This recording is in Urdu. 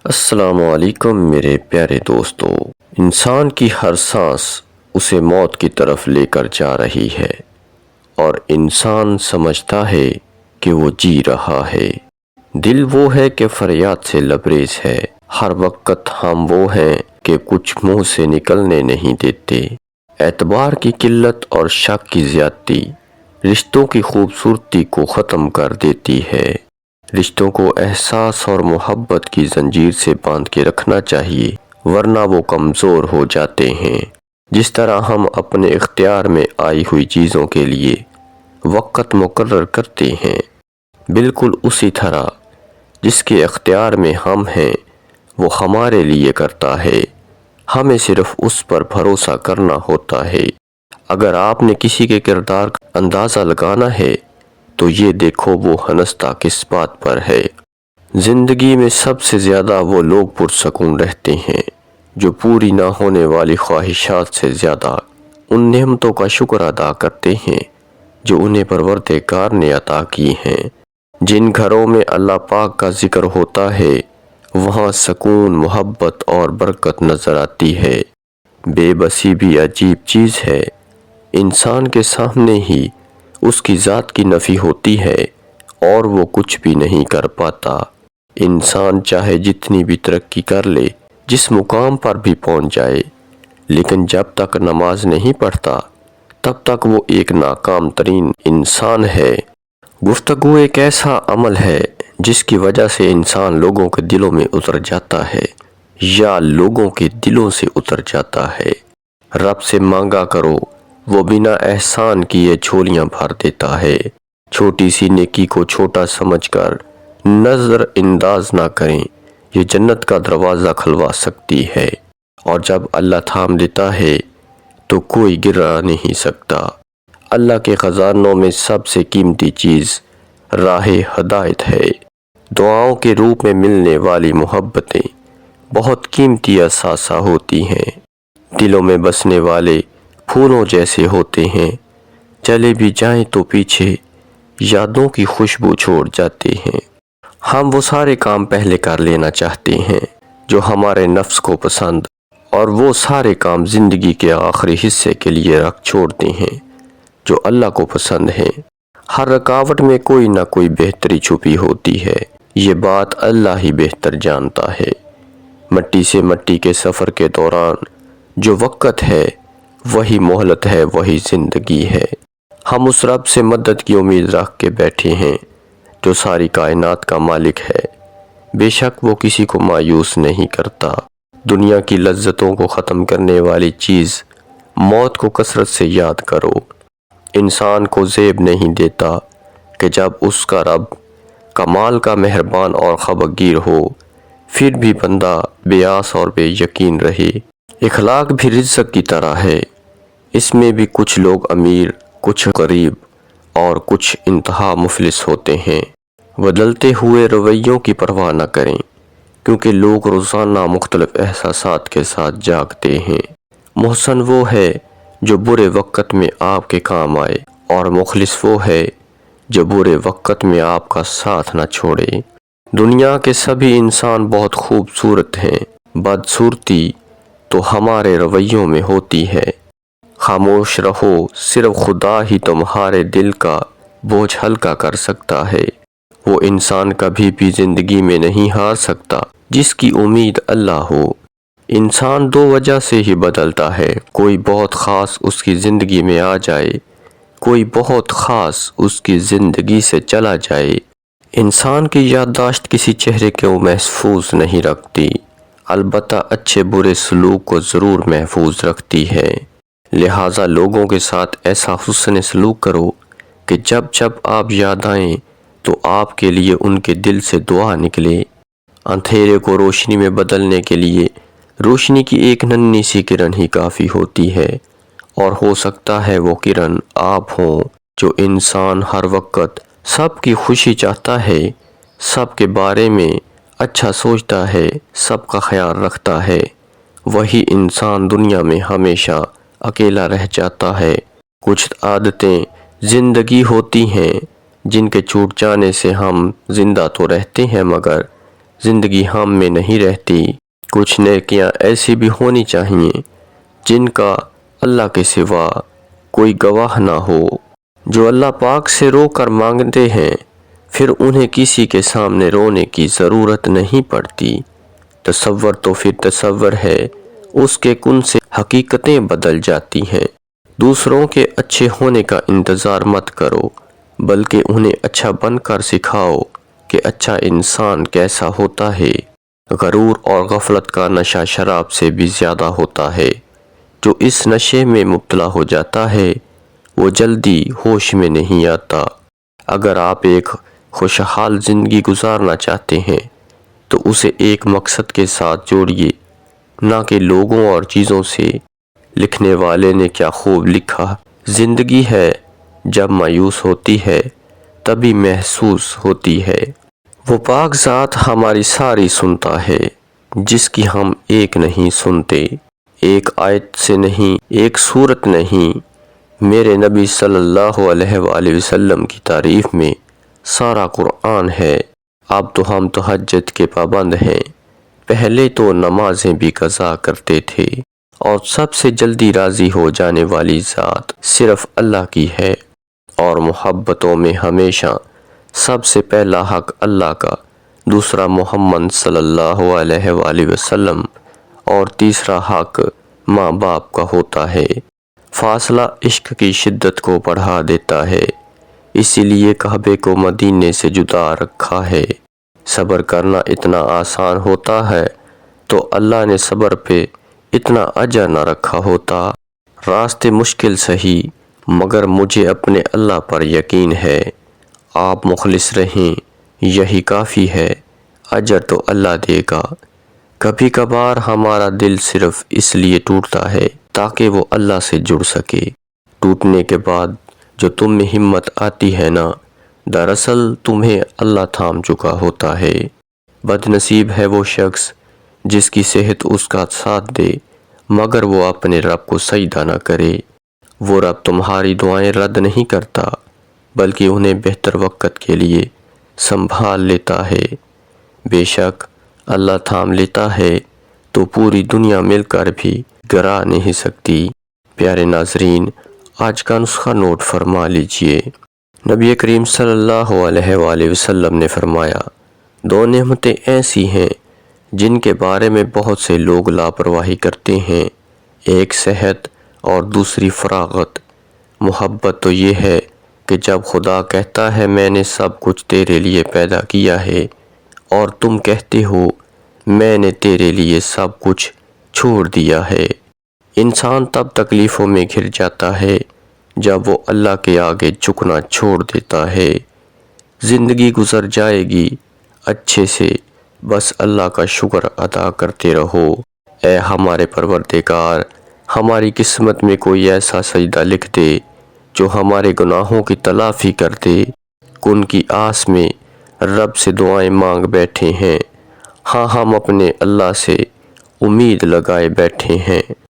السلام علیکم میرے پیارے دوستو۔ انسان کی ہر سانس اسے موت کی طرف لے کر جا رہی ہے اور انسان سمجھتا ہے کہ وہ جی رہا ہے۔ دل وہ ہے کہ فریاد سے لبریز ہے، ہر وقت ہم وہ ہیں کہ کچھ منہ سے نکلنے نہیں دیتے۔ اعتبار کی قلت اور شک کی زیادتی رشتوں کی خوبصورتی کو ختم کر دیتی ہے۔ رشتوں کو احساس اور محبت کی زنجیر سے باندھ کے رکھنا چاہیے، ورنہ وہ کمزور ہو جاتے ہیں۔ جس طرح ہم اپنے اختیار میں آئی ہوئی چیزوں کے لیے وقت مقرر کرتے ہیں، بالکل اسی طرح جس کے اختیار میں ہم ہیں وہ ہمارے لیے کرتا ہے۔ ہمیں صرف اس پر بھروسہ کرنا ہوتا ہے۔ اگر آپ نے کسی کے کردار کا اندازہ لگانا ہے تو یہ دیکھو وہ ہنستا کس بات پر ہے۔ زندگی میں سب سے زیادہ وہ لوگ پرسکون رہتے ہیں جو پوری نہ ہونے والی خواہشات سے زیادہ ان نعمتوں کا شکر ادا کرتے ہیں جو انہیں پروردگار نے عطا کی ہیں۔ جن گھروں میں اللہ پاک کا ذکر ہوتا ہے وہاں سکون، محبت اور برکت نظر آتی ہے۔ بے بسی بھی عجیب چیز ہے، انسان کے سامنے ہی اس کی ذات کی نفی ہوتی ہے اور وہ کچھ بھی نہیں کر پاتا۔ انسان چاہے جتنی بھی ترقی کر لے، جس مقام پر بھی پہنچ جائے، لیکن جب تک نماز نہیں پڑھتا تب تک وہ ایک ناکام ترین انسان ہے۔ گفتگو ایک ایسا عمل ہے جس کی وجہ سے انسان لوگوں کے دلوں میں اتر جاتا ہے یا لوگوں کے دلوں سے اتر جاتا ہے۔ رب سے مانگا کرو، وہ بنا احسان کیے جھولیاں بھر دیتا ہے۔ چھوٹی سی نیکی کو چھوٹا سمجھ کر نظر انداز نہ کریں، یہ جنت کا دروازہ کھلوا سکتی ہے، اور جب اللہ تھام لیتا ہے تو کوئی گرا نہیں سکتا۔ اللہ کے خزانوں میں سب سے قیمتی چیز راہ ہدایت ہے۔ دعاؤں کے روپ میں ملنے والی محبتیں بہت قیمتی اثاثہ ہوتی ہیں، دلوں میں بسنے والے پھولوں جیسے ہوتے ہیں، چلے بھی جائیں تو پیچھے یادوں کی خوشبو چھوڑ جاتے ہیں۔ ہم وہ سارے کام پہلے کر لینا چاہتے ہیں جو ہمارے نفس کو پسند، اور وہ سارے کام زندگی کے آخری حصے کے لیے رکھ چھوڑتے ہیں جو اللہ کو پسند ہیں۔ ہر رکاوٹ میں کوئی نہ کوئی بہتری چھپی ہوتی ہے، یہ بات اللہ ہی بہتر جانتا ہے۔ مٹی سے مٹی کے سفر کے دوران جو وقت ہے وہی مہلت ہے، وہی زندگی ہے۔ ہم اس رب سے مدد کی امید رکھ کے بیٹھے ہیں جو ساری کائنات کا مالک ہے۔ بے شک وہ کسی کو مایوس نہیں کرتا۔ دنیا کی لذتوں کو ختم کرنے والی چیز موت کو کثرت سے یاد کرو۔ انسان کو زیب نہیں دیتا کہ جب اس کا رب کمال کا مہربان اور خبرگیر ہو، پھر بھی بندہ بے آس اور بے یقین رہے۔ اخلاق بھی رزق کی طرح ہے، اس میں بھی کچھ لوگ امیر، کچھ غریب اور کچھ انتہا مفلس ہوتے ہیں۔ بدلتے ہوئے رویوں کی پرواہ نہ کریں، کیونکہ لوگ روزانہ مختلف احساسات کے ساتھ جاگتے ہیں۔ محسن وہ ہے جو برے وقت میں آپ کے کام آئے، اور مخلص وہ ہے جو برے وقت میں آپ کا ساتھ نہ چھوڑے۔ دنیا کے سبھی انسان بہت خوبصورت ہیں، بدصورتی تو ہمارے رویوں میں ہوتی ہے۔ خاموش رہو، صرف خدا ہی تمہارے دل کا بوجھ ہلکا کر سکتا ہے۔ وہ انسان کبھی بھی زندگی میں نہیں ہار سکتا جس کی امید اللہ ہو۔ انسان دو وجہ سے ہی بدلتا ہے، کوئی بہت خاص اس کی زندگی میں آ جائے، کوئی بہت خاص اس کی زندگی سے چلا جائے۔ انسان کی یادداشت کسی چہرے کو محفوظ نہیں رکھتی، البتہ اچھے برے سلوک کو ضرور محفوظ رکھتی ہے۔ لہٰذا لوگوں کے ساتھ ایسا حسن سلوک کرو کہ جب جب آپ یاد آئیں تو آپ کے لیے ان کے دل سے دعا نکلے۔ اندھیرے کو روشنی میں بدلنے کے لیے روشنی کی ایک ننھی سی کرن ہی کافی ہوتی ہے، اور ہو سکتا ہے وہ کرن آپ ہوں۔ جو انسان ہر وقت سب کی خوشی چاہتا ہے، سب کے بارے میں اچھا سوچتا ہے، سب کا خیال رکھتا ہے، وہی انسان دنیا میں ہمیشہ اکیلا رہ جاتا ہے۔ کچھ عادتیں زندگی ہوتی ہیں جن کے چھوٹ جانے سے ہم زندہ تو رہتے ہیں مگر زندگی ہم میں نہیں رہتی۔ کچھ نیکیاں ایسی بھی ہونی چاہیے جن کا اللہ کے سوا کوئی گواہ نہ ہو، جو اللہ پاک سے رو کر مانگتے ہیں، پھر انہیں کسی کے سامنے رونے کی ضرورت نہیں پڑتی۔ تصور تو پھر تصور ہے، اس کے کن سے حقیقتیں بدل جاتی ہیں۔ دوسروں کے اچھے ہونے کا انتظار مت کرو، بلکہ انہیں اچھا بن کر سکھاؤ کہ اچھا انسان کیسا ہوتا ہے۔ غرور اور غفلت کا نشہ شراب سے بھی زیادہ ہوتا ہے۔ جو اس نشے میں مبتلا ہو جاتا ہے وہ جلدی ہوش میں نہیں آتا۔ اگر آپ ایک خوشحال زندگی گزارنا چاہتے ہیں تو اسے ایک مقصد کے ساتھ جوڑیے، نہ کہ لوگوں اور چیزوں سے۔ لکھنے والے نے کیا خوب لکھا، زندگی ہے جب مایوس ہوتی ہے تبھی محسوس ہوتی ہے۔ وہ پاک ذات ہماری ساری سنتا ہے جس کی ہم ایک نہیں سنتے، ایک آیت سے نہیں، ایک سورت نہیں۔ میرے نبی صلی اللہ علیہ وآلہ وسلم کی تعریف میں سارا قرآن ہے۔ اب تو ہم تہجد کے پابند ہیں، پہلے تو نمازیں بھی قضا کرتے تھے۔ اور سب سے جلدی راضی ہو جانے والی ذات صرف اللہ کی ہے، اور محبتوں میں ہمیشہ سب سے پہلا حق اللہ کا، دوسرا محمد صلی اللہ علیہ وآلہ وسلم، اور تیسرا حق ماں باپ کا ہوتا ہے۔ فاصلہ عشق کی شدت کو بڑھا دیتا ہے، اسی لیے کعبے کو مدینے سے جدا رکھا ہے۔ صبر کرنا اتنا آسان ہوتا ہے تو اللہ نے صبر پہ اتنا اجر نہ رکھا ہوتا۔ راستے مشکل سہی مگر مجھے اپنے اللہ پر یقین ہے۔ آپ مخلص رہیں یہی کافی ہے، اجر تو اللہ دے گا۔ کبھی کبھار ہمارا دل صرف اس لیے ٹوٹتا ہے تاکہ وہ اللہ سے جڑ سکے۔ ٹوٹنے کے بعد جو تم میں ہمت آتی ہے نا، دراصل تمہیں اللہ تھام چکا ہوتا ہے۔ بد نصیب ہے وہ شخص جس کی صحت اس کا ساتھ دے مگر وہ اپنے رب کو سجدہ نہ کرے۔ وہ رب تمہاری دعائیں رد نہیں کرتا بلکہ انہیں بہتر وقت کے لیے سنبھال لیتا ہے۔ بے شک اللہ تھام لیتا ہے تو پوری دنیا مل کر بھی گرا نہیں سکتی۔ پیارے ناظرین، آج کا نسخہ نوٹ فرما لیجئے۔ نبی کریم صلی اللہ علیہ وآلہ وسلم نے فرمایا، دو نعمتیں ایسی ہیں جن کے بارے میں بہت سے لوگ لاپرواہی کرتے ہیں، ایک صحت اور دوسری فراغت۔ محبت تو یہ ہے کہ جب خدا کہتا ہے میں نے سب کچھ تیرے لیے پیدا کیا ہے، اور تم کہتے ہو میں نے تیرے لیے سب کچھ چھوڑ دیا ہے۔ انسان تب تکلیفوں میں گھر جاتا ہے جب وہ اللہ کے آگے جھکنا چھوڑ دیتا ہے۔ زندگی گزر جائے گی اچھے سے، بس اللہ کا شکر ادا کرتے رہو۔ اے ہمارے پروردگار، ہماری قسمت میں کوئی ایسا سجدہ لکھ دے جو ہمارے گناہوں کی تلافی کر دے۔ کن کی آس میں رب سے دعائیں مانگ بیٹھے ہیں، ہاں ہم اپنے اللہ سے امید لگائے بیٹھے ہیں۔